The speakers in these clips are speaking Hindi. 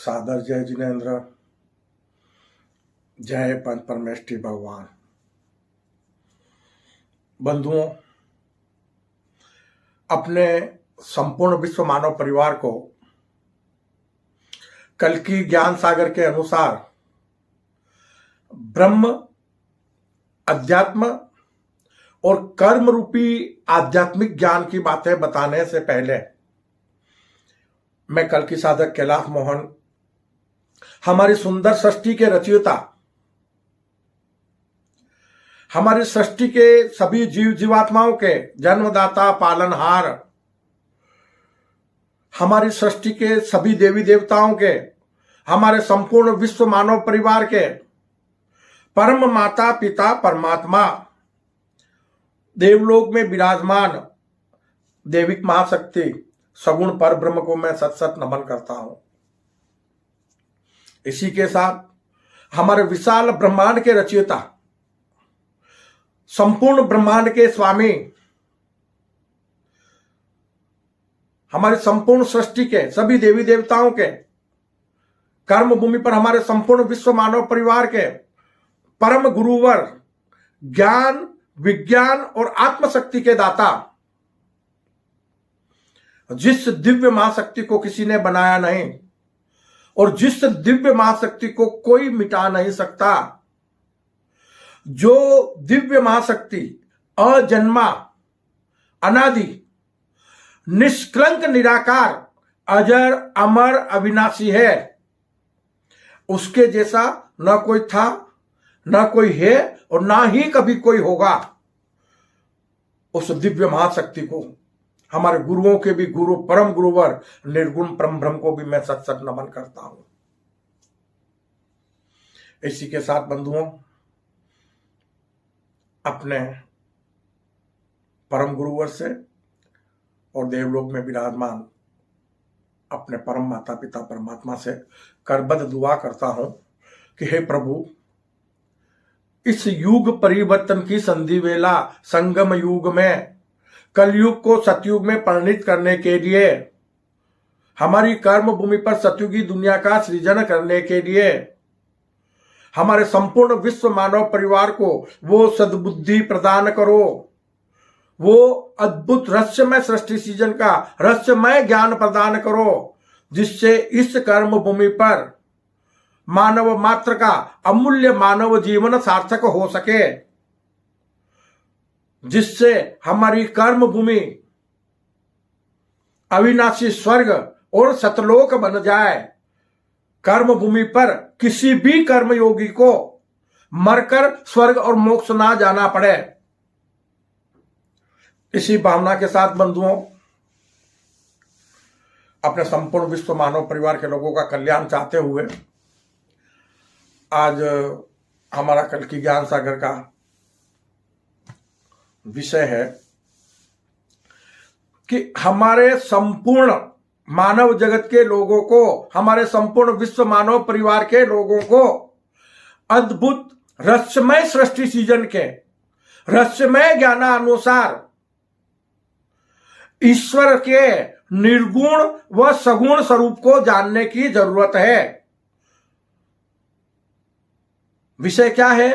सादर जय जिनेन्द्र, जय पंच परमेष्ठी भगवान। बंधुओं, अपने संपूर्ण विश्व मानव परिवार को कल्कि ज्ञान सागर के अनुसार ब्रह्म, अध्यात्म और कर्म रूपी आध्यात्मिक ज्ञान की बातें बताने से पहले मैं कल्कि साधक कैलाश मोहन, हमारी सुंदर सृष्टि के रचयिता, हमारी सृष्टि के सभी जीव जीवात्माओं के जन्मदाता, पालनहार, हमारी सृष्टि के सभी देवी देवताओं के, हमारे संपूर्ण विश्व मानव परिवार के परम माता पिता परमात्मा, देवलोक में विराजमान देविक महाशक्ति सगुण पर ब्रह्म को मैं सत सत नमन करता हूं। इसी के साथ हमारे विशाल ब्रह्मांड के रचयिता, संपूर्ण ब्रह्मांड के स्वामी, हमारे संपूर्ण सृष्टि के सभी देवी देवताओं के, कर्म भूमि पर हमारे संपूर्ण विश्व मानव परिवार के परम गुरुवर, ज्ञान, विज्ञान और आत्मशक्ति के दाता, जिस दिव्य महाशक्ति को किसी ने बनाया नहीं और जिस दिव्य महाशक्ति को कोई मिटा नहीं सकता, जो दिव्य महाशक्ति अजन्मा, अनादि, निष्कलंक, निराकार, अजर, अमर, अविनाशी है, उसके जैसा न कोई था, न कोई है और ना ही कभी कोई होगा। उस दिव्य महाशक्ति को, हमारे गुरुओं के भी गुरु, परम गुरुवर निर्गुण परम ब्रह्म को भी मैं सत सत नमन करता हूं। इसी के साथ बंधुओं, अपने परम गुरुवर से और देवलोक में विराजमान अपने परम माता पिता परमात्मा से करबद्ध दुआ करता हूं कि हे प्रभु, इस युग परिवर्तन की संधि वेला, संगम युग में, कलयुग को सतयुग में परिणित करने के लिए, हमारी कर्म भूमि पर सतयुगी दुनिया का सृजन करने के लिए, हमारे संपूर्ण विश्व मानव परिवार को वो सद्बुद्धि प्रदान करो, वो अद्भुत रहस्यमय सृष्टि सृजन का रहस्यमय ज्ञान प्रदान करो, जिससे इस कर्म भूमि पर मानव मात्र का अमूल्य मानव जीवन सार्थक हो सके, जिससे हमारी कर्म भूमि अविनाशी स्वर्ग और सतलोक बन जाए। कर्म भूमि पर किसी भी कर्म योगी को मरकर स्वर्ग और मोक्ष ना जाना पड़े। इसी भावना के साथ बंधुओं, अपने संपूर्ण विश्व मानव परिवार के लोगों का कल्याण चाहते हुए आज हमारा कल्कि ज्ञान सागर का विषय है कि हमारे संपूर्ण मानव जगत के लोगों को, हमारे संपूर्ण विश्व मानव परिवार के लोगों को अद्भुत रहस्यमय सृष्टि सृजन के रहस्यमय ज्ञानानुसार ईश्वर के निर्गुण व सगुण स्वरूप को जानने की जरूरत है। विषय क्या है?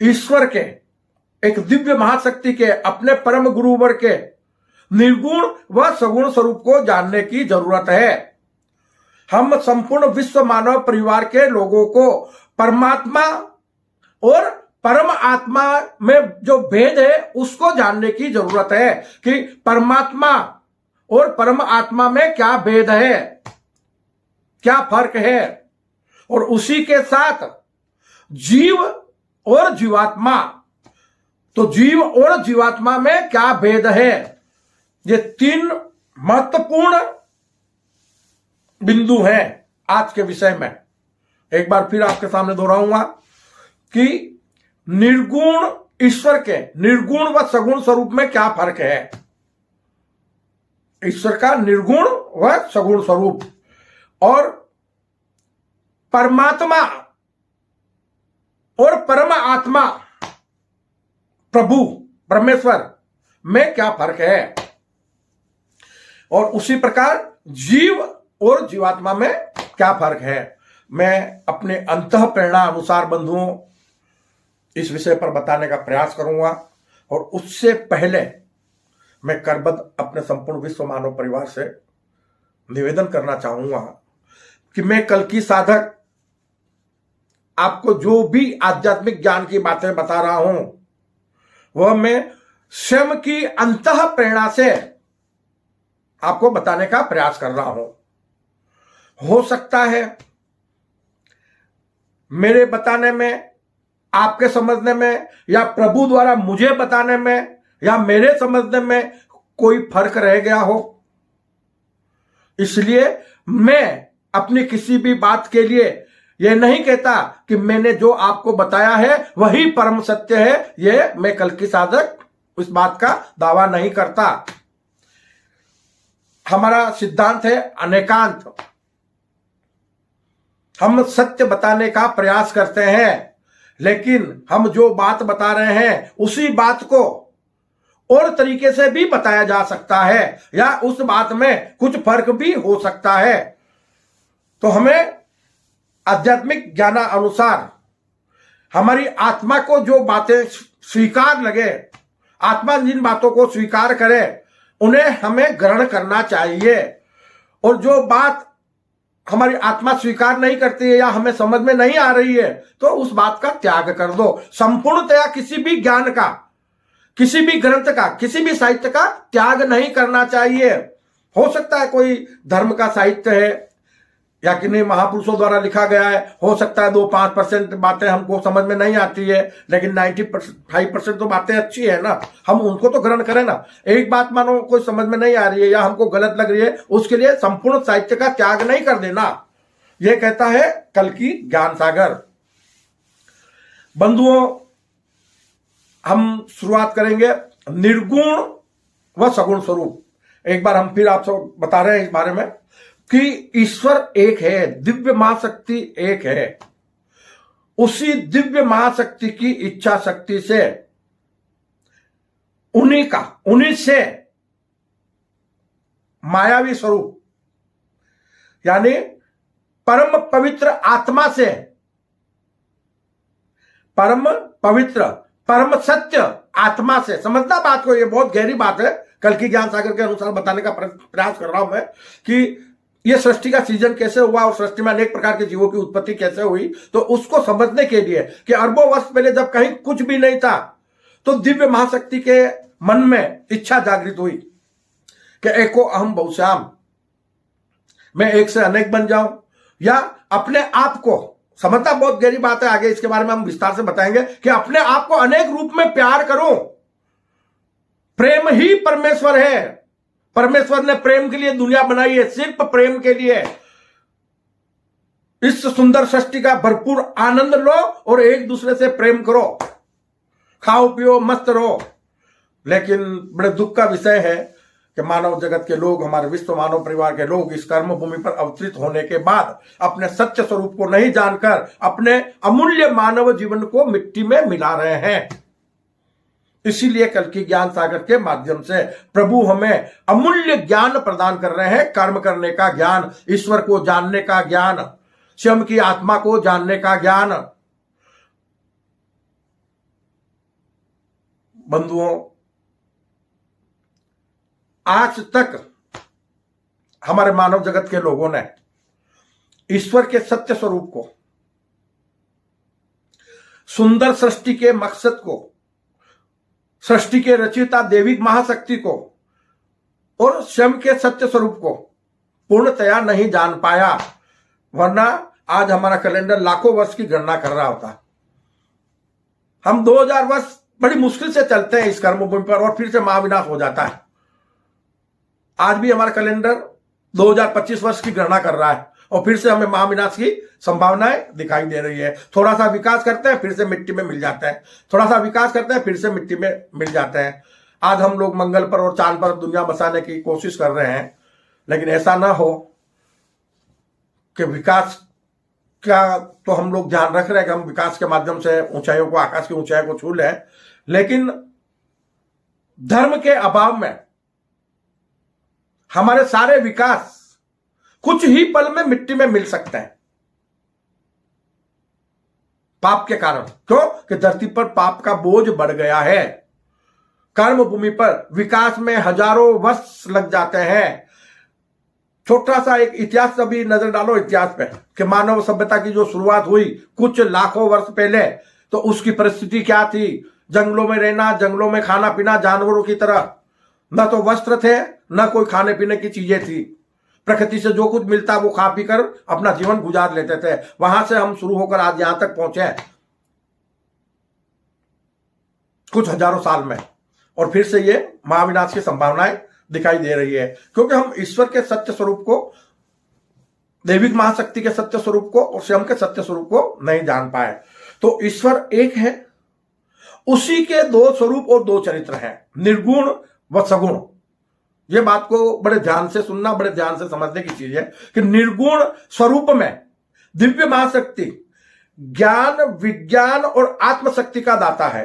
ईश्वर के, एक दिव्य महाशक्ति के, अपने परम गुरुवर के निर्गुण व सगुण स्वरूप को जानने की जरूरत है। हम संपूर्ण विश्व मानव परिवार के लोगों को परमात्मा और परम आत्मा में जो भेद है उसको जानने की जरूरत है कि परमात्मा और परम आत्मा में क्या भेद है, क्या फर्क है, और उसी के साथ जीव और जीवात्मा, तो जीव और जीवात्मा में क्या भेद है। ये तीन महत्वपूर्ण बिंदु हैं आज के विषय में। एक बार फिर आपके सामने दोहराऊंगा कि निर्गुण ईश्वर के निर्गुण व सगुण स्वरूप में क्या फर्क है। ईश्वर का निर्गुण व सगुण स्वरूप और परमात्मा और परम आत्मा प्रभु परमेश्वर में क्या फर्क है। और उसी प्रकार जीव और जीवात्मा में क्या फर्क है। मैं अपने अंतः प्रेरणा अनुसार बंधुओं इस विषय पर बताने का प्रयास करूंगा। और उससे पहले मैं करबद्ध अपने संपूर्ण विश्व मानव परिवार से निवेदन करना चाहूंगा कि मैं कल की साधक आपको जो भी आध्यात्मिक ज्ञान की बातें बता रहा हूं वह मैं स्वयं की अंतः प्रेरणा से आपको बताने का प्रयास कर रहा हूं। हो सकता है मेरे बताने में, आपके समझने में, या प्रभु द्वारा मुझे बताने में या मेरे समझने में कोई फर्क रह गया हो। इसलिए मैं अपनी किसी भी बात के लिए यह नहीं कहता कि मैंने जो आपको बताया है वही परम सत्य है। यह मैं कल की साधक उस बात का दावा नहीं करता। हमारा सिद्धांत है अनेकांत। हम सत्य बताने का प्रयास करते हैं, लेकिन हम जो बात बता रहे हैं उसी बात को और तरीके से भी बताया जा सकता है, या उस बात में कुछ फर्क भी हो सकता है। तो हमें आध्यात्मिक ज्ञान अनुसार हमारी आत्मा को जो बातें स्वीकार लगे, आत्मा जिन बातों को स्वीकार करे उन्हें हमें ग्रहण करना चाहिए। और जो बात हमारी आत्मा स्वीकार नहीं करती है या हमें समझ में नहीं आ रही है तो उस बात का त्याग कर दो। संपूर्णतया किसी भी ज्ञान का, किसी भी ग्रंथ का, किसी भी साहित्य का त्याग नहीं करना चाहिए। हो सकता है कोई धर्म का साहित्य है या किन्हीं महापुरुषों द्वारा लिखा गया है, हो सकता है 2-5% बातें हमको समझ में नहीं आती है, लेकिन 95% तो बातें अच्छी है ना, हम उनको तो ग्रहण करें ना। एक बात मानो कोई समझ में नहीं आ रही है या हमको गलत लग रही है, उसके लिए संपूर्ण साहित्य का त्याग नहीं कर देना। यह कहता है कल की ज्ञान सागर। बंधुओं, हम शुरुआत करेंगे निर्गुण व सगुण स्वरूप। एक बार हम फिर आपसे बता रहे हैं इस बारे में कि ईश्वर एक है, दिव्य महाशक्ति एक है। उसी दिव्य महाशक्ति की इच्छा शक्ति से उन्हीं से मायावी स्वरूप यानी परम पवित्र आत्मा से, परम पवित्र परम सत्य आत्मा से, समझना बात को, ये बहुत गहरी बात है। कल की ज्ञान सागर के अनुसार बताने का प्रयास कर रहा हूं मैं कि ये सृष्टि का सीजन कैसे हुआ और सृष्टि में अनेक प्रकार के जीवों की उत्पत्ति कैसे हुई। तो उसको समझने के लिए कि अरबों वर्ष पहले जब कहीं कुछ भी नहीं था तो दिव्य महाशक्ति के मन में इच्छा जागृत हुई कि एको अहम बहुश्याम, मैं एक से अनेक बन जाऊं, या अपने आप को, समझना बहुत गहरी बात है, आगे इसके बारे में हम विस्तार से बताएंगे, कि अपने आप को अनेक रूप में प्यार करूं। प्रेम ही परमेश्वर है। परमेश्वर ने प्रेम के लिए दुनिया बनाई है, सिर्फ प्रेम के लिए। इस सुंदर सृष्टि का भरपूर आनंद लो और एक दूसरे से प्रेम करो, खाओ पियो मस्त रहो। लेकिन बड़े दुख का विषय है कि मानव जगत के लोग, हमारे विश्व मानव परिवार के लोग इस कर्म भूमि पर अवतरित होने के बाद अपने सत्य स्वरूप को नहीं जानकर अपने अमूल्य मानव जीवन को मिट्टी में मिला रहे हैं। इसीलिए कल की ज्ञान सागर के माध्यम से प्रभु हमें अमूल्य ज्ञान प्रदान कर रहे हैं। कर्म करने का ज्ञान, ईश्वर को जानने का ज्ञान, स्वयं की आत्मा को जानने का ज्ञान। बंधुओं, आज तक हमारे मानव जगत के लोगों ने ईश्वर के सत्य स्वरूप को, सुंदर सृष्टि के मकसद को, सृष्टि के रचयिता देवी महाशक्ति को और स्वयं के सत्य स्वरूप को पूर्णतया नहीं जान पाया, वरना आज हमारा कैलेंडर लाखों वर्ष की गणना कर रहा होता। हम 2000 वर्ष बड़ी मुश्किल से चलते हैं इस कर्मभूमि पर और फिर से महाविनाश हो जाता है। आज भी हमारा कैलेंडर 2025 वर्ष की गणना कर रहा है और फिर से हमें महाविनाश की संभावनाएं दिखाई दे रही है। थोड़ा सा विकास करते हैं फिर से मिट्टी में मिल जाता है, थोड़ा सा विकास करते हैं फिर से मिट्टी में मिल जाते हैं। आज हम लोग मंगल पर और चांद पर दुनिया बसाने की कोशिश कर रहे हैं, लेकिन ऐसा ना हो कि विकास का तो हम लोग ध्यान रख रहे हैं कि हम विकास के माध्यम से ऊंचाइयों को, आकाश की ऊंचाई को छू लें, लेकिन धर्म के अभाव में हमारे सारे विकास कुछ ही पल में मिट्टी में मिल सकते हैं पाप के कारण। क्यों? कि धरती पर पाप का बोझ बढ़ गया है। कर्म भूमि पर विकास में हजारों वर्ष लग जाते हैं। छोटा सा एक इतिहास अभी नजर डालो इतिहास पे कि मानव सभ्यता की जो शुरुआत हुई कुछ लाखों वर्ष पहले, तो उसकी परिस्थिति क्या थी? जंगलों में रहना, जंगलों में खाना पीना, जानवरों की तरह। न तो वस्त्र थे, न कोई खाने पीने की चीजें थी। प्रकृति से जो कुछ मिलता वो खा पी कर अपना जीवन गुजार लेते थे। वहां से हम शुरू होकर आज यहां तक पहुंचे कुछ हजारों साल में, और फिर से ये महाविनाश की संभावनाएं दिखाई दे रही है, क्योंकि हम ईश्वर के सत्य स्वरूप को, दैविक महाशक्ति के सत्य स्वरूप को और स्वयं के सत्य स्वरूप को नहीं जान पाए। तो ईश्वर एक है, उसी के दो स्वरूप और दो चरित्र हैं, निर्गुण व सगुण। ये बात को बड़े ध्यान से सुनना, बड़े ध्यान से समझने की चीज है कि निर्गुण स्वरूप में दिव्य महाशक्ति ज्ञान, विज्ञान और आत्मशक्ति का दाता है।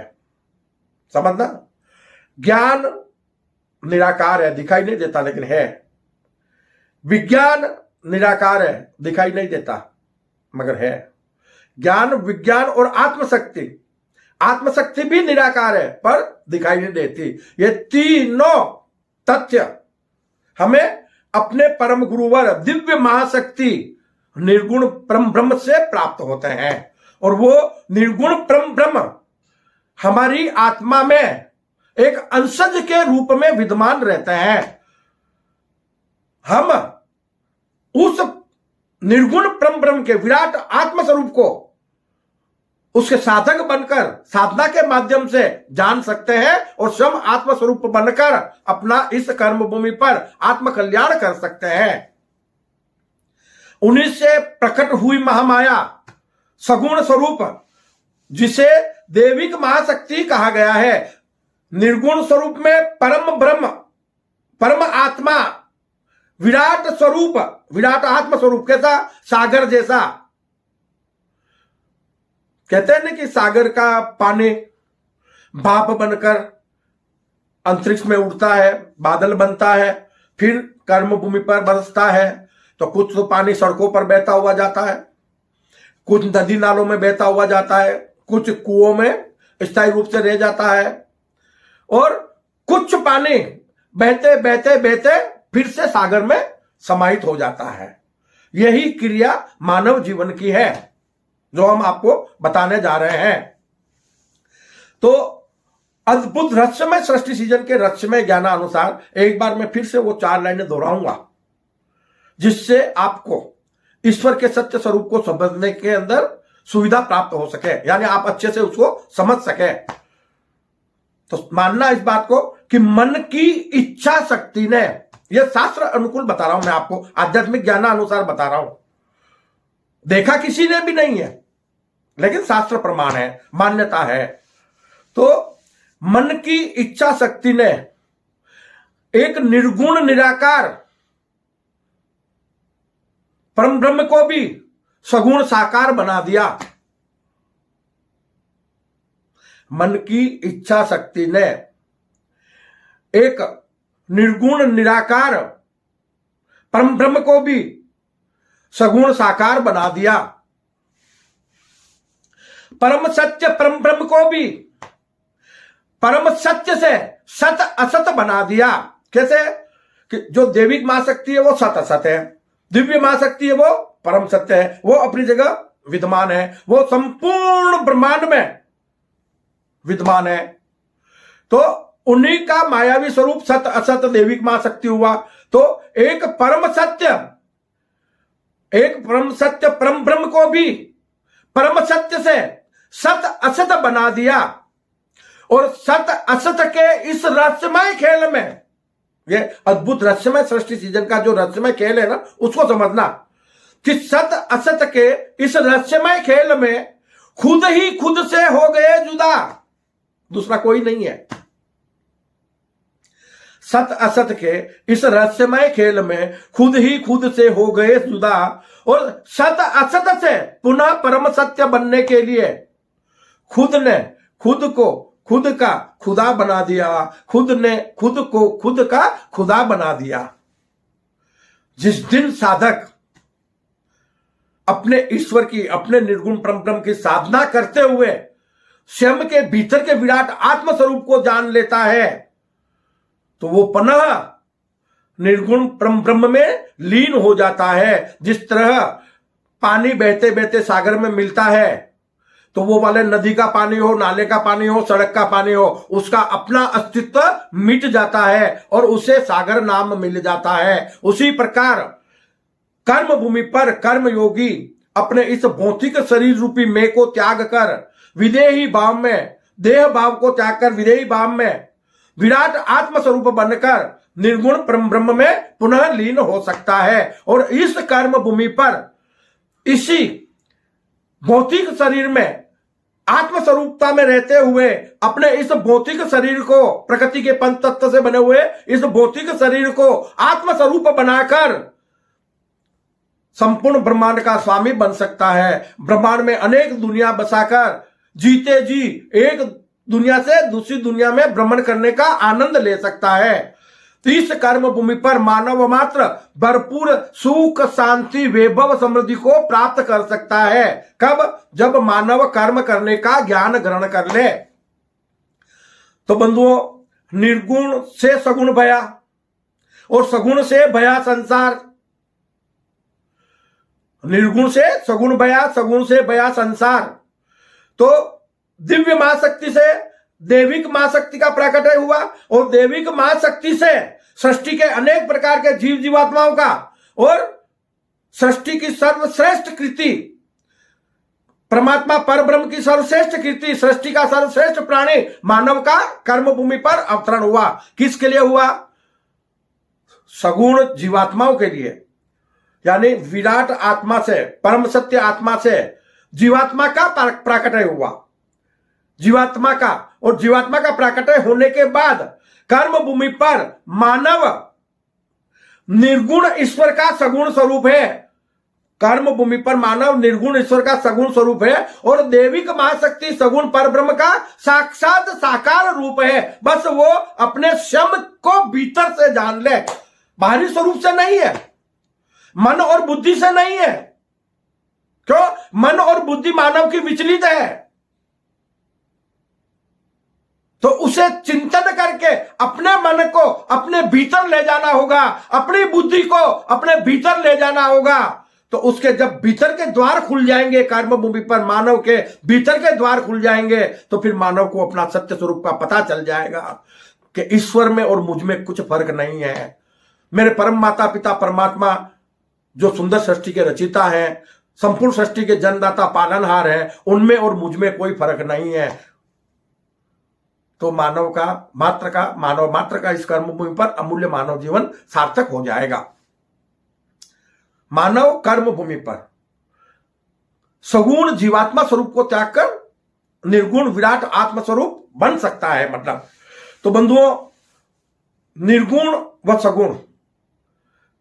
समझना, ज्ञान निराकार है, दिखाई नहीं देता लेकिन है। विज्ञान निराकार है, दिखाई नहीं देता मगर है। ज्ञान, विज्ञान और आत्मशक्ति, आत्मशक्ति भी निराकार है पर दिखाई नहीं देती। ये तीनों तथ्य हमें अपने परम गुरुवर दिव्य महाशक्ति निर्गुण परम ब्रह्म से प्राप्त होते हैं, और वो निर्गुण परम ब्रह्म हमारी आत्मा में एक अंशज के रूप में विद्यमान रहते हैं। हम उस निर्गुण परम ब्रह्म के विराट आत्म स्वरूप को उसके साधक बनकर साधना के माध्यम से जान सकते हैं और स्वयं आत्म स्वरूप बनकर अपना इस कर्म भूमि पर आत्म कल्याण कर सकते हैं। उन्हीं से प्रकट हुई महामाया सगुण स्वरूप, जिसे दैविक महाशक्ति कहा गया है, निर्गुण स्वरूप में परम ब्रह्म, परम आत्मा, विराट स्वरूप, विराट आत्म स्वरूप, कैसा? सागर जैसा। कहते हैं ना कि सागर का पानी भाप बनकर अंतरिक्ष में उड़ता है, बादल बनता है, फिर कर्म भूमि पर बरसता है। तो कुछ तो पानी सड़कों पर बहता हुआ जाता है, कुछ नदी नालों में बहता हुआ जाता है, कुछ कुओं में स्थायी रूप से रह जाता है, और कुछ पानी बहते बहते बहते फिर से सागर में समाहित हो जाता है। यही क्रिया मानव जीवन की है जो हम आपको बताने जा रहे हैं। तो अद्भुत रहस्यमय सृष्टि सीजन के रहस्यमय ज्ञानानुसार एक बार मैं फिर से वो 4 लाइनें दोहराऊंगा, जिससे आपको ईश्वर के सत्य स्वरूप को समझने के अंदर सुविधा प्राप्त हो सके, यानी आप अच्छे से उसको समझ सके। तो मानना इस बात को कि मन की इच्छा शक्ति ने, यह शास्त्र अनुकूल बता रहा हूं मैं आपको, आध्यात्मिक ज्ञान अनुसार बता रहा हूं, देखा किसी ने भी नहीं है लेकिन शास्त्र प्रमाण है, मान्यता है। तो मन की इच्छा शक्ति ने एक निर्गुण निराकार परम ब्रह्म को भी सगुण साकार बना दिया। मन की इच्छा शक्ति ने एक निर्गुण निराकार परम ब्रह्म को भी सगुण साकार बना दिया। परम सत्य परम ब्रह्म को भी परम सत्य से सत असत बना दिया। कैसे? कि जो दैविक महाशक्ति है वो सत असत है, दिव्य महाशक्ति है वो परम सत्य है, वो अपनी जगह विद्यमान है, वो संपूर्ण ब्रह्मांड में विद्यमान है। तो उन्हीं का मायावी स्वरूप सत असत दैविक महाशक्ति हुआ। तो एक परम सत्य परम ब्रह्म को भी परम सत्य से सत असत बना दिया, और सत असत के इस रहस्यमय खेल में, ये अद्भुत रहस्यमय सृष्टि सीजन का जो रहस्यमय खेल है ना, उसको समझना कि सत असत के इस रहस्यमय खेल में खुद ही खुद से हो गए जुदा, दूसरा कोई नहीं है। सत असत के इस रहस्यमय खेल में खुद ही खुद से हो गए जुदा, और सत असत से पुनः परम सत्य बनने के लिए खुद ने खुद को खुद का खुदा बना दिया, खुद ने खुद को खुद का खुदा बना दिया। जिस दिन साधक अपने ईश्वर की, अपने निर्गुण परम की साधना करते हुए स्वयं के भीतर के विराट आत्म स्वरूप को जान लेता है, तो वो पुनः निर्गुण परम ब्रह्म में लीन हो जाता है। जिस तरह पानी बहते बहते सागर में मिलता है, तो वो वाले नदी का पानी हो, नाले का पानी हो, सड़क का पानी हो, उसका अपना अस्तित्व मिट जाता है और उसे सागर नाम मिल जाता है। उसी प्रकार कर्म भूमि पर कर्म योगी अपने इस भौतिक शरीर रूपी मैं को त्याग कर विदेही भाव में, देह भाव को त्याग कर विदेही भाव में विराट आत्म स्वरूप बनकर निर्गुण परम ब्रह्म में पुनः लीन हो सकता है। और इस कर्म भूमि पर इसी भौतिक शरीर में आत्म स्वरूपता में रहते हुए अपने इस भौतिक शरीर को, प्रकृति के पंच तत्व से बने हुए इस भौतिक शरीर को आत्म स्वरूप बनाकर संपूर्ण ब्रह्मांड का स्वामी बन सकता है। ब्रह्मांड में अनेक दुनिया बसाकर जीते जी एक दुनिया से दूसरी दुनिया में भ्रमण करने का आनंद ले सकता है। तो इस कर्म भूमि पर मानव मात्र भरपूर सुख, शांति, वैभव, समृद्धि को प्राप्त कर सकता है। कब? जब मानव कर्म करने का ज्ञान ग्रहण कर ले। तो बंधुओं, निर्गुण से सगुण भया और सगुण से भया संसार, निर्गुण से सगुण भया, सगुण से भया संसार। तो दिव्य महाशक्ति से दैविक महाशक्ति का प्राकट्य हुआ और दैविक महाशक्ति से सृष्टि के अनेक प्रकार के जीव जीवात्माओं का और सृष्टि की सर्वश्रेष्ठ कृति, परमात्मा परब्रह्म की सर्वश्रेष्ठ कृति, सृष्टि का सर्वश्रेष्ठ प्राणी मानव का कर्म भूमि पर अवतरण हुआ। किसके लिए हुआ? सगुण जीवात्माओं के लिए, यानी विराट आत्मा से, परम सत्य आत्मा से जीवात्मा का प्राकट्य हुआ। जीवात्मा का, और जीवात्मा का प्राकट्य होने के बाद कर्म भूमि पर मानव निर्गुण ईश्वर का सगुण स्वरूप है। कर्म भूमि पर मानव निर्गुण ईश्वर का सगुण स्वरूप है और दैविक महाशक्ति सगुण परब्रह्म का साक्षात साकार रूप है। बस वो अपने स्वयं को भीतर से जान ले, बाहरी स्वरूप से नहीं है, मन और बुद्धि से नहीं है। क्यों? मन और बुद्धि मानव की विचलित है। तो उसे चिंतन करके अपने मन को अपने भीतर ले जाना होगा, अपनी बुद्धि को अपने भीतर ले जाना होगा। तो उसके जब भीतर के द्वार खुल जाएंगे, कर्म भूमि पर मानव के भीतर के द्वार खुल जाएंगे, तो फिर मानव को अपना सत्य स्वरूप का पता चल जाएगा कि ईश्वर में और मुझ में कुछ फर्क नहीं है। मेरे परम माता पिता परमात्मा जो सुंदर सृष्टि के रचिता हैं, संपूर्ण सृष्टि के जन्मदाता पालनहार हैं, उनमें और मुझ में कोई फर्क नहीं है। तो मानव मात्र का इस कर्म भूमि पर अमूल्य मानव जीवन सार्थक हो जाएगा। मानव कर्म भूमि पर सगुण जीवात्मा स्वरूप को त्याग कर निर्गुण विराट आत्म स्वरूप बन सकता है। मतलब तो बंधुओं, निर्गुण व सगुण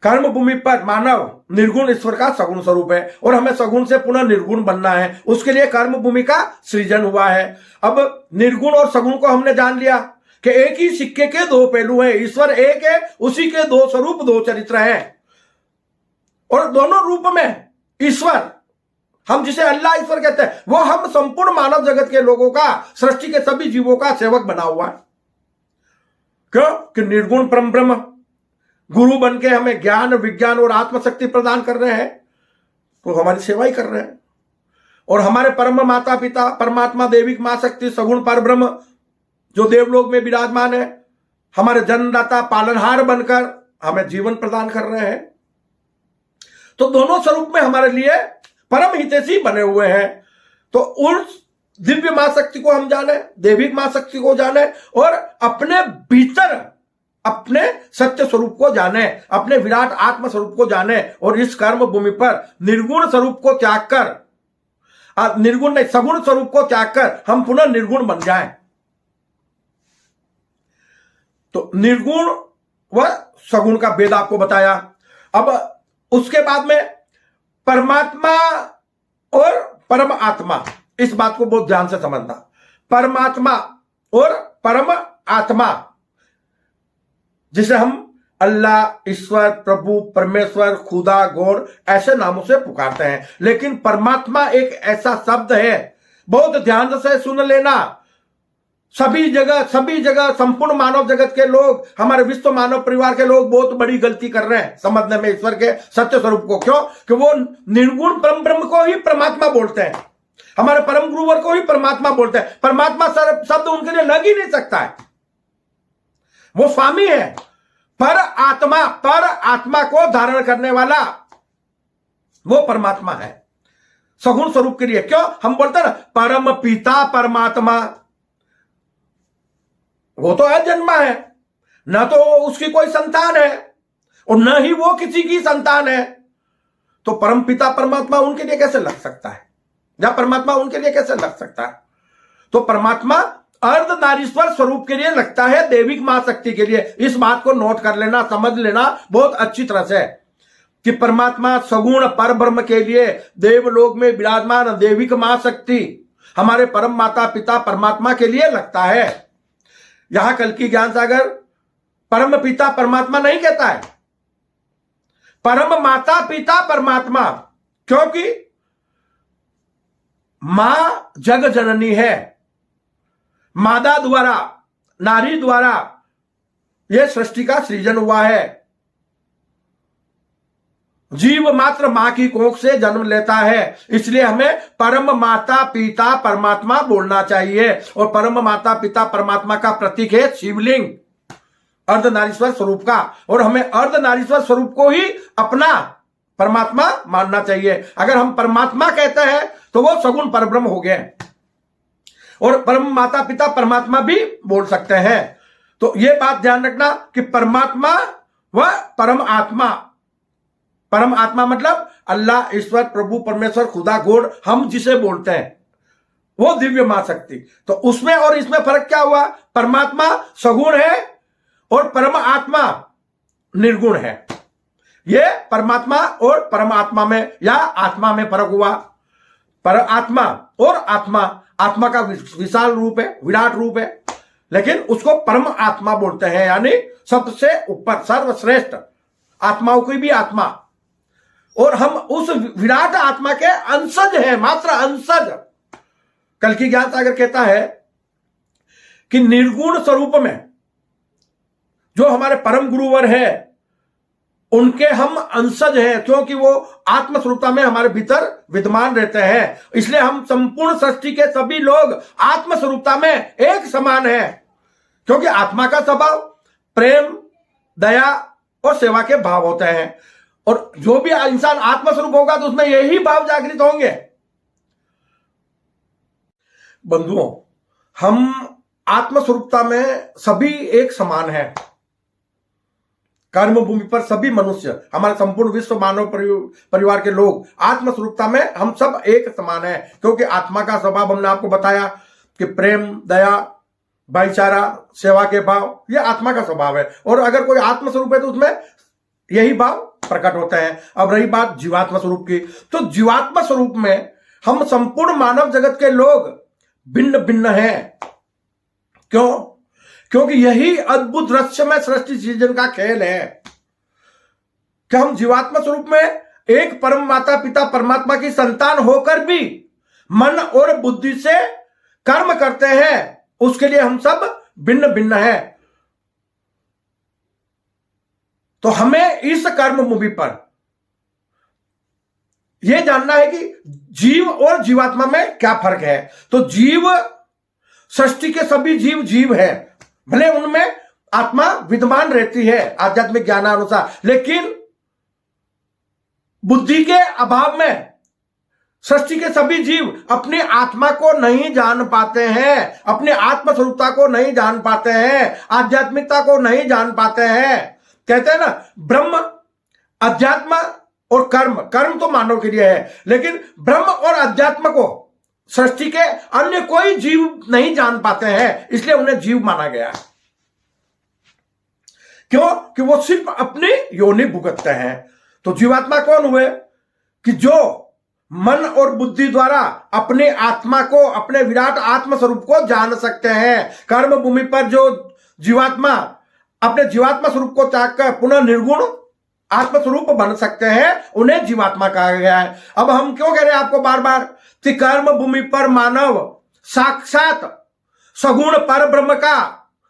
कर्म भूमि पर मानव निर्गुण ईश्वर का सगुण स्वरूप है और हमें सगुण से पुनः निर्गुण बनना है। उसके लिए कर्म भूमि का सृजन हुआ है। अब निर्गुण और सगुण को हमने जान लिया कि एक ही सिक्के के दो पहलू हैं। ईश्वर एक है, उसी के दो स्वरूप, दो चरित्र हैं और दोनों रूप में ईश्वर, हम जिसे अल्लाह ईश्वर कहते हैं, वो हम संपूर्ण मानव जगत के लोगों का, सृष्टि के सभी जीवों का सेवक बना हुआ है। क्यों? कि निर्गुण परम ब्रह्म गुरु बन के हमें ज्ञान, विज्ञान और आत्मशक्ति प्रदान कर रहे हैं, तो हमारी सेवा ही कर रहे हैं। और हमारे परम माता पिता परमात्मा दैविक मां शक्ति सगुण परब्रह्म जो देवलोक में विराजमान है, हमारे जन्मदाता पालनहार बनकर हमें जीवन प्रदान कर रहे हैं। तो दोनों स्वरूप में हमारे लिए परम हितैषी बने हुए हैं। तो उस दिव्य मां शक्ति को हम जाने, दैविक मां शक्ति को जाने और अपने भीतर अपने सत्य स्वरूप को जाने, अपने विराट आत्म स्वरूप को जाने और इस कर्म भूमि पर निर्गुण स्वरूप को त्याग कर, निर्गुण नहीं सगुण स्वरूप को त्याग कर हम पुनः निर्गुण बन जाएं। तो निर्गुण व सगुण का भेद आपको बताया। अब उसके बाद में परमात्मा और परम आत्मा, इस बात को बहुत ध्यान से समझना। परमात्मा और परम आत्मा, जिसे हम अल्लाह, ईश्वर, प्रभु, परमेश्वर, खुदा, गॉड ऐसे नामों से पुकारते हैं। लेकिन परमात्मा एक ऐसा शब्द है, बहुत ध्यान से सुन लेना। सभी जगह संपूर्ण मानव जगत के लोग, हमारे विश्व मानव परिवार के लोग बहुत बड़ी गलती कर रहे हैं समझने में ईश्वर के सत्य स्वरूप को। क्यों? कि वो निर्गुण परम ब्रह्म को ही परमात्मा बोलते हैं, हमारे परम गुरुवर को ही परमात्मा बोलते हैं। परमात्मा शब्द उनके लिए लग ही नहीं सकता है। वो स्वामी है, पर आत्मा को धारण करने वाला वो परमात्मा है सगुण स्वरूप के लिए। क्यों हम बोलते हैं ना परम पिता परमात्मा, वो तो अजन्मा है, ना तो उसकी कोई संतान है और न ही वो किसी की संतान है। तो परम पिता परमात्मा उनके लिए कैसे लग सकता है, या परमात्मा उनके लिए कैसे लग सकता है? तो परमात्मा अर्धनारीश्वर स्वरूप के लिए लगता है, दैविक महाशक्ति के लिए। इस बात को नोट कर लेना, समझ लेना बहुत अच्छी तरह से कि परमात्मा सगुण पर ब्रह्म के लिए देवलोक में विराजमान दैविक महाशक्ति हमारे परम माता पिता परमात्मा के लिए लगता है। यहां कल्कि ज्ञान सागर परम पिता परमात्मा नहीं कहता है, परम माता पिता परमात्मा, क्योंकि मां जग जननी है। मादा द्वारा, नारी द्वारा यह सृष्टि का सृजन हुआ है। जीव मात्र मां की कोख से जन्म लेता है, इसलिए हमें परम माता पिता परमात्मा बोलना चाहिए। और परम माता पिता परमात्मा का प्रतीक है शिवलिंग, अर्धनारीश्वर स्वरूप का, और हमें अर्धनारीश्वर स्वरूप को ही अपना परमात्मा मानना चाहिए। अगर हम परमात्मा कहते हैं तो वो सगुण परब्रह्म हो गए, और परम माता पिता परमात्मा भी बोल सकते हैं। तो ये बात ध्यान रखना कि परमात्मा व परम आत्मा, परम आत्मा मतलब अल्लाह, ईश्वर, प्रभु, परमेश्वर, खुदा, गॉड हम जिसे बोलते हैं वो दिव्य महाशक्ति। तो उसमें और इसमें फर्क क्या हुआ? परमात्मा सगुण है और परम आत्मा निर्गुण है। ये परमात्मा और परमात्मा में या आत्मा में फर्क हुआ। पर आत्मा और आत्मा, आत्मा का विशाल रूप है, विराट रूप है, लेकिन उसको परम आत्मा बोलते हैं, यानी सबसे ऊपर सर्वश्रेष्ठ आत्माओं की भी आत्मा। और हम उस विराट आत्मा के अंशज हैं, मात्र अंशज। कल्कि ज्ञान सागर कहता है कि निर्गुण स्वरूप में जो हमारे परम गुरुवर है उनके हम अंशज हैं, क्योंकि वो आत्मस्वरूपता में हमारे भीतर विद्यमान रहते हैं। इसलिए हम संपूर्ण सृष्टि के सभी लोग आत्मस्वरूपता में एक समान हैं, क्योंकि आत्मा का स्वभाव प्रेम, दया और सेवा के भाव होते हैं। और जो भी इंसान आत्मस्वरूप होगा तो उसमें यही भाव जागृत होंगे। बंधुओं, हम आत्मस्वरूपता में सभी एक समान हैं। कर्म भूमि पर सभी मनुष्य, हमारे संपूर्ण विश्व मानव परिवार के लोग आत्मस्वरूपता में हम सब एक समान हैं, क्योंकि आत्मा का स्वभाव हमने आपको बताया कि प्रेम, दया, भाईचारा, सेवा के भाव, यह आत्मा का स्वभाव है। और अगर कोई आत्मस्वरूप है तो उसमें यही भाव प्रकट होते हैं। अब रही बात जीवात्मा स्वरूप की, तो जीवात्मा स्वरूप में हम संपूर्ण मानव जगत के लोग भिन्न भिन्न हैं। क्यों? क्योंकि यही अद्भुत रहस्यमय सृष्टि सृजन का खेल है कि हम जीवात्मा स्वरूप में एक परम माता पिता परमात्मा की संतान होकर भी मन और बुद्धि से कर्म करते हैं, उसके लिए हम सब भिन्न भिन्न हैं। तो हमें इस कर्म भूमि पर यह जानना है कि जीव और जीवात्मा में क्या फर्क है। तो जीव, सृष्टि के सभी जीव जीव है, भले उनमें आत्मा विद्यमान रहती है आध्यात्मिक ज्ञानानुसार, लेकिन बुद्धि के अभाव में सृष्टि के सभी जीव अपनी आत्मा को नहीं जान पाते हैं, अपने आत्मस्वरूपता को नहीं जान पाते हैं, आध्यात्मिकता को नहीं जान पाते हैं। कहते हैं ना, ब्रह्म, अध्यात्म और कर्म, कर्म तो मानव के लिए है, लेकिन ब्रह्म और अध्यात्म को सृष्टि के अन्य कोई जीव नहीं जान पाते हैं, इसलिए उन्हें जीव माना गया है। क्यों? कि वो सिर्फ अपनी योनि भुगतते हैं। तो जीवात्मा कौन हुए? कि जो मन और बुद्धि द्वारा अपने आत्मा को, अपने विराट आत्म स्वरूप को जान सकते हैं। कर्म भूमि पर जो जीवात्मा अपने जीवात्मा स्वरूप को त्याग कर पुनः निर्गुण आत्मस्वरूप बन सकते हैं, उन्हें जीवात्मा कहा गया है। अब हम क्यों कह रहे हैं आपको बार बार कि कर्म भूमि पर मानव साक्षात सगुण पर ब्रह्म का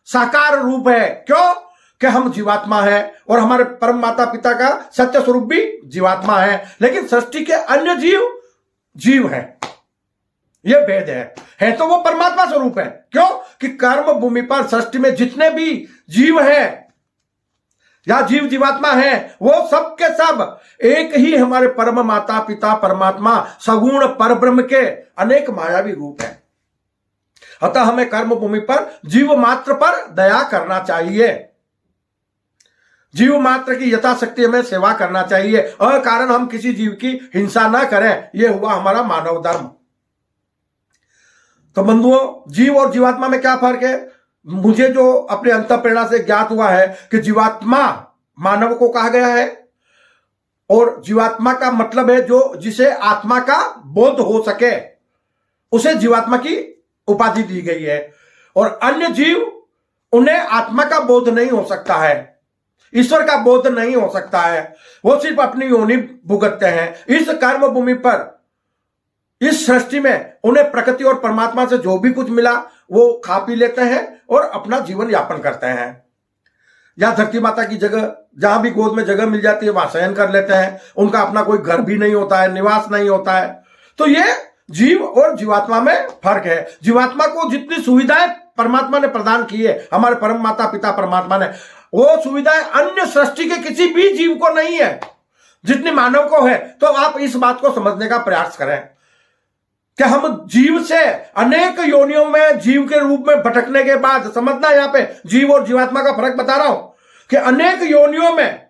साकार रूप है। क्यों? कि हम जीवात्मा है और हमारे परम माता पिता का सत्य स्वरूप भी जीवात्मा है, लेकिन सृष्टि के अन्य जीव है, यह भेद है तो वो परमात्मा स्वरूप है। क्यों? कि कर्म भूमि पर सृष्टि में जितने भी जीव हैं या जीव जीवात्मा है, वो सब के सब एक ही हमारे परम माता पिता परमात्मा सगुण परब्रह्म के अनेक मायावी रूप है। अतः हमें कर्म भूमि पर जीव मात्र पर दया करना चाहिए, जीव मात्र की यथाशक्ति हमें सेवा करना चाहिए, अकारण हम किसी जीव की हिंसा ना करें। यह हुआ हमारा मानव धर्म। तो बंधुओं, जीव और जीवात्मा में क्या फर्क है? मुझे जो अपने अंतःप्रेरणा से ज्ञात हुआ है कि जीवात्मा मानव को कहा गया है और जीवात्मा का मतलब है जो जिसे आत्मा का बोध हो सके, उसे जीवात्मा की उपाधि दी गई है। और अन्य जीव, उन्हें आत्मा का बोध नहीं हो सकता है, ईश्वर का बोध नहीं हो सकता है, वो सिर्फ अपनी योनि भुगतते हैं। इस कर्म भूमि पर इस सृष्टि में उन्हें प्रकृति और परमात्मा से जो भी कुछ मिला वो खा पी लेते हैं और अपना जीवन यापन करते हैं। या धरती माता की जगह, जहां भी गोद में जगह मिल जाती है वहां शयन कर लेते हैं। उनका अपना कोई घर भी नहीं होता है, निवास नहीं होता है। तो ये जीव और जीवात्मा में फर्क है। जीवात्मा को जितनी सुविधाएं परमात्मा ने प्रदान की है, हमारे परम माता पिता परमात्मा ने, वो सुविधाएं अन्य सृष्टि के किसी भी जीव को नहीं है जितनी मानव को है। तो आप इस बात को समझने का प्रयास करें कि हम जीव से अनेक योनियों में जीव के रूप में भटकने के बाद, समझना यहां पे जीव और जीवात्मा का फर्क बता रहा हूं, कि अनेक योनियों में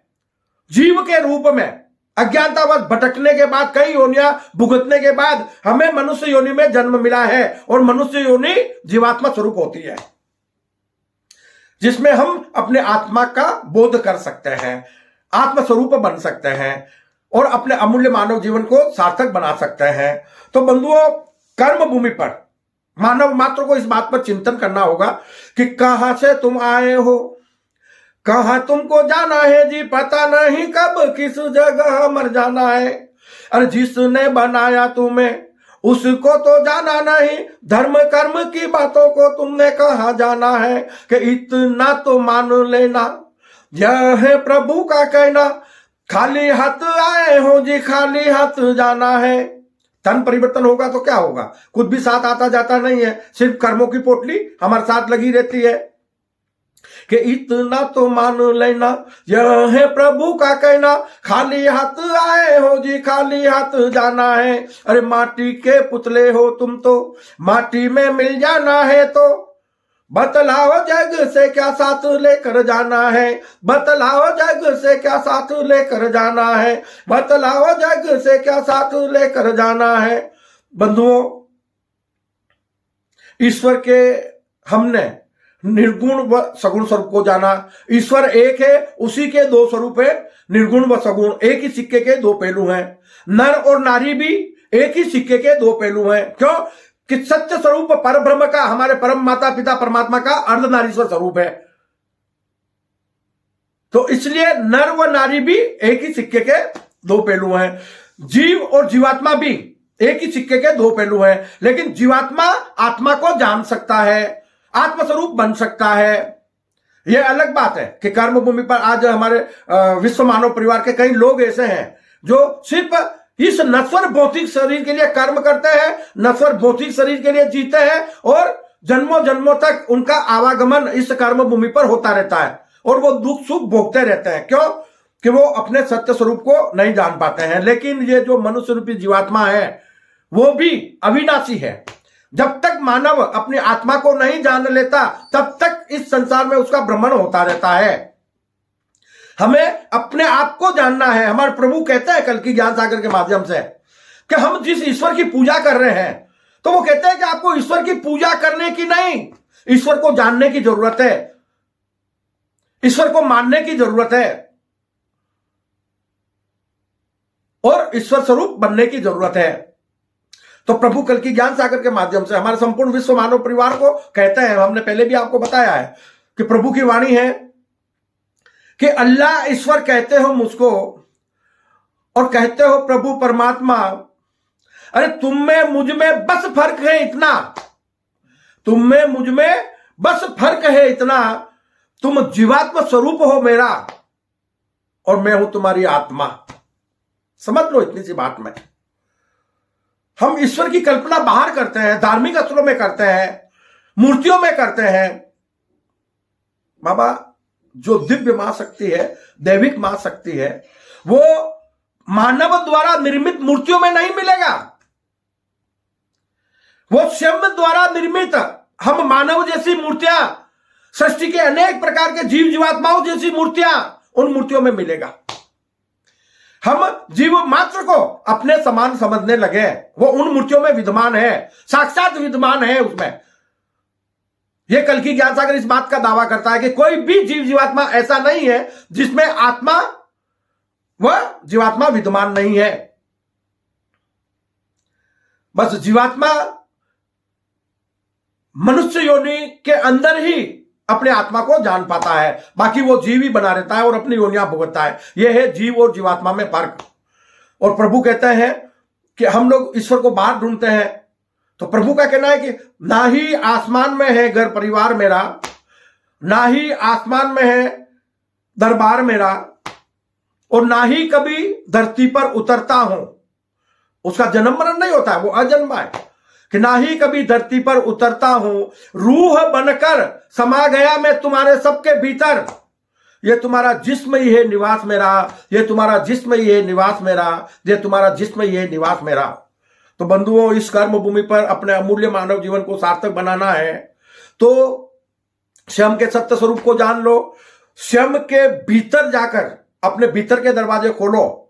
जीव के रूप में अज्ञानतावश भटकने के बाद, कई योनियां भुगतने के बाद हमें मनुष्य योनि में जन्म मिला है। और मनुष्य योनि जीवात्मा स्वरूप होती है, जिसमें हम अपने आत्मा का बोध कर सकते हैं, आत्मस्वरूप बन सकते हैं और अपने अमूल्य मानव जीवन को सार्थक बना सकते हैं। तो बंधुओं, कर्म भूमि पर मानव मात्र को इस बात पर चिंतन करना होगा कि कहां से तुम आए हो, कहां तुमको जाना है जी, पता नहीं कब किस जगह मर जाना है। अरे जिसने बनाया तुम्हें उसको तो जाना नहीं, धर्म कर्म की बातों को तुमने कहां जाना है। कि इतना तो मान लेना, यह है प्रभु का कहना, खाली हाथ आए हो जी, खाली हाथ जाना है। तन परिवर्तन होगा तो क्या होगा? कुछ भी साथ आता जाता नहीं है, सिर्फ कर्मों की पोटली हमारे साथ लगी रहती है। कि इतना तो मान लेना, यह है प्रभु का कहना, खाली हाथ आए हो जी, खाली हाथ जाना है। अरे माटी के पुतले हो तुम, तो माटी में मिल जाना है। तो बतलाओ जग से क्या साथ लेकर जाना है, बतलाओ जग से क्या साथ लेकर जाना है, बतलाओ जग से क्या साथ लेकर जाना है। बंधुओं, ईश्वर के हमने निर्गुण व सगुण स्वरूप को जाना। ईश्वर एक है, उसी के दो स्वरूप है, निर्गुण व सगुण, एक ही सिक्के के दो पहलू हैं। नर और नारी भी एक ही सिक्के के दो पहलू हैं। क्यों? कि सत्य स्वरूप परब्रह्म का, हमारे परम माता पिता परमात्मा का अर्धनारीश्वर स्वरूप है। तो इसलिए नर व नारी भी एक ही सिक्के के दो पहलू हैं। जीव और जीवात्मा भी एक ही सिक्के के दो पहलू हैं। लेकिन जीवात्मा आत्मा को जान सकता है, आत्मस्वरूप बन सकता है। यह अलग बात है कि कर्म भूमि पर आज हमारे विश्व मानव परिवार के कई लोग ऐसे हैं जो सिर्फ इस नश्वर भौतिक शरीर के लिए कर्म करते हैं, नश्वर भौतिक शरीर के लिए जीते हैं और जन्मों जन्मों तक उनका आवागमन इस कर्म भूमि पर होता रहता है और वो दुख सुख भोगते रहते हैं। क्यों? कि वो अपने सत्य स्वरूप को नहीं जान पाते हैं। लेकिन ये जो मनुष्य रूपी जीवात्मा है वो भी अविनाशी है। जब तक मानव अपनी आत्मा को नहीं जान लेता तब तक इस संसार में उसका भ्रमण होता रहता है। हमें अपने आप को जानना है। हमारे प्रभु कहते हैं कल की ज्ञान सागर के माध्यम से कि हम जिस ईश्वर की पूजा कर रहे हैं, तो वो कहते हैं कि आपको ईश्वर की पूजा करने की नहीं, ईश्वर को जानने की जरूरत है, ईश्वर को मानने की जरूरत है और ईश्वर स्वरूप बनने की जरूरत है। तो प्रभु कल की ज्ञान सागर के माध्यम से हमारे संपूर्ण विश्व मानव परिवार को कहते हैं, हमने पहले भी आपको बताया है कि प्रभु की वाणी है कि अल्लाह ईश्वर कहते हो मुझको और कहते हो प्रभु परमात्मा, अरे तुम में मुझ में बस फर्क है इतना, तुम में मुझ में बस फर्क है इतना, तुम जीवात्मा स्वरूप हो मेरा और मैं हूं तुम्हारी आत्मा। समझ लो इतनी सी बात में। हम ईश्वर की कल्पना बाहर करते हैं, धार्मिक अस्त्रों में करते हैं, मूर्तियों में करते हैं। बाबा जो दिव्य महाशक्ति है, दैविक महाशक्ति है, वो मानव द्वारा निर्मित मूर्तियों में नहीं मिलेगा। वो स्वयं द्वारा निर्मित हम मानव जैसी मूर्तियां, सृष्टि के अनेक प्रकार के जीव जीवात्माओं जैसी मूर्तियां उन मूर्तियों में मिलेगा। हम जीव मात्र को अपने समान समझने लगे, वो उन मूर्तियों में विद्यमान है, साक्षात विद्यमान है उसमें। यह कल की ज्ञान सागर इस बात का दावा करता है कि कोई भी जीव जीवात्मा ऐसा नहीं है जिसमें आत्मा वह जीवात्मा विद्यमान नहीं है। बस जीवात्मा मनुष्य योनि के अंदर ही अपने आत्मा को जान पाता है, बाकी वो जीव ही बना रहता है और अपनी योनियां भुगतता है। यह है जीव और जीवात्मा में फर्क। और प्रभु कहते हैं कि हम लोग ईश्वर को बाहर ढूंढते हैं, तो प्रभु का कहना है कि ना ही आसमान में है घर परिवार मेरा, ना ही आसमान में है दरबार मेरा, और ना ही कभी धरती पर उतरता हूं। उसका जन्म मरण नहीं होता है, वो अजन्मा है। कि ना ही कभी धरती पर उतरता हूं, रूह बनकर समा गया मैं तुम्हारे सबके भीतर। ये तुम्हारा जिस्म ही है निवास मेरा, ये तुम्हारा जिस्म ही है निवास मेरा, ये तुम्हारा जिस्म ही है निवास मेरा। तो बंधुओं, इस कर्म भूमि पर अपने अमूल्य मानव जीवन को सार्थक बनाना है तो स्वयं के सत्य स्वरूप को जान लो। स्वयं के भीतर जाकर अपने भीतर के दरवाजे खोलो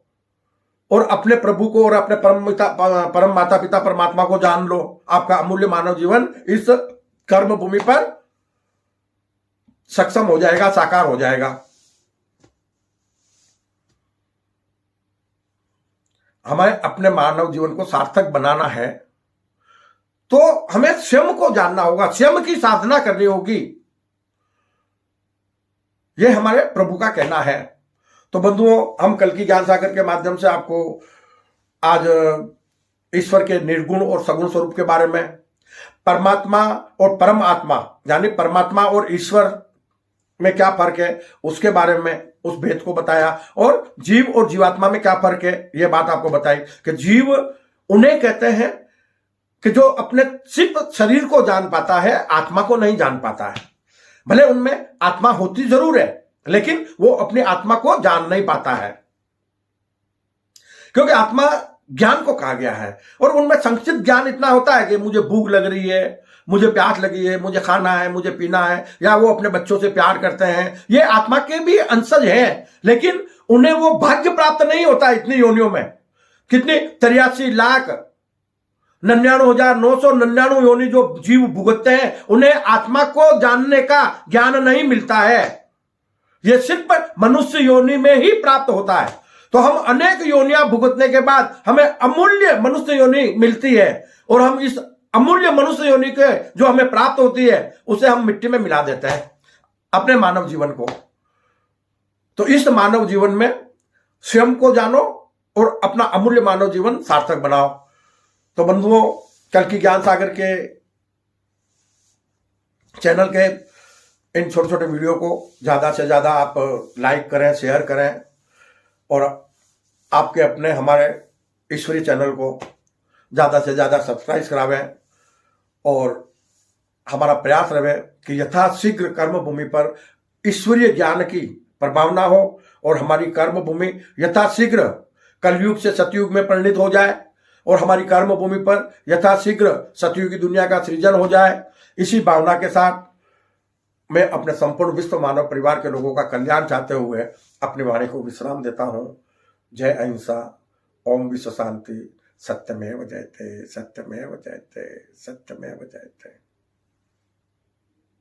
और अपने प्रभु को और अपने परम माता पिता परमात्मा को जान लो। आपका अमूल्य मानव जीवन इस कर्म भूमि पर सक्षम हो जाएगा, साकार हो जाएगा। हमें अपने मानव जीवन को सार्थक बनाना है तो हमें स्वयं को जानना होगा, स्वयं की साधना करनी होगी। यह हमारे प्रभु का कहना है। तो बंधुओं, हम कल की ज्ञान सागर के माध्यम से आपको आज ईश्वर के निर्गुण और सगुण स्वरूप के बारे में, परमात्मा और परम आत्मा यानी परमात्मा और ईश्वर में क्या फर्क है उसके बारे में उस भेद को बताया, और जीव और जीवात्मा में क्या फर्क है यह बात आपको बताई कि जीव उन्हें कहते हैं कि जो अपने सिर्फ शरीर को जान पाता है, आत्मा को नहीं जान पाता है। भले उनमें आत्मा होती जरूर है लेकिन वो अपनी आत्मा को जान नहीं पाता है, क्योंकि आत्मा ज्ञान को कहा गया है और उनमें संक्षिप्त ज्ञान इतना होता है कि मुझे भूख लग रही है, मुझे प्यास लगी है, मुझे खाना है, मुझे पीना है, या वो अपने बच्चों से प्यार करते हैं। ये आत्मा के भी अंशज हैं, लेकिन उन्हें वो भाग्य प्राप्त नहीं होता इतनी योनियों में। कितनी 83,99,999 योनि जो जीव भुगतते हैं, उन्हें आत्मा को जानने का ज्ञान नहीं मिलता है। यह सिर्फ मनुष्य योनि में ही प्राप्त होता है। तो हम अनेक योनियां भुगतने के बाद हमें अमूल्य मनुष्य योनि मिलती है, और हम इस अमूल्य मनुष्य योनि के जो हमें प्राप्त होती है उसे हम मिट्टी में मिला देते हैं अपने मानव जीवन को। तो इस मानव जीवन में स्वयं को जानो और अपना अमूल्य मानव जीवन सार्थक बनाओ। तो बंधुओं, कल की ज्ञान सागर के चैनल के इन छोटे छोटे वीडियो को ज्यादा से ज्यादा आप लाइक करें, शेयर करें, और आपके अपने हमारे ईश्वरीय चैनल को ज्यादा से ज्यादा सब्सक्राइब करावें। और हमारा प्रयास रहे कि यथाशीघ्र कर्म भूमि पर ईश्वरीय ज्ञान की प्रभावना हो और हमारी कर्म भूमि यथाशीघ्र कलयुग से सतयुग में परिणित हो जाए, और हमारी कर्म भूमि पर यथाशीघ्र सतयुगी दुनिया का सृजन हो जाए। इसी भावना के साथ मैं अपने संपूर्ण विश्व मानव परिवार के लोगों का कल्याण चाहते हुए अपनी वाणी को विश्राम देता हूं। जय अहिंसा, ओम विश्व शांति, सत्यमेव जयते, सत्यमेव जयते, सत्यमेव जयते।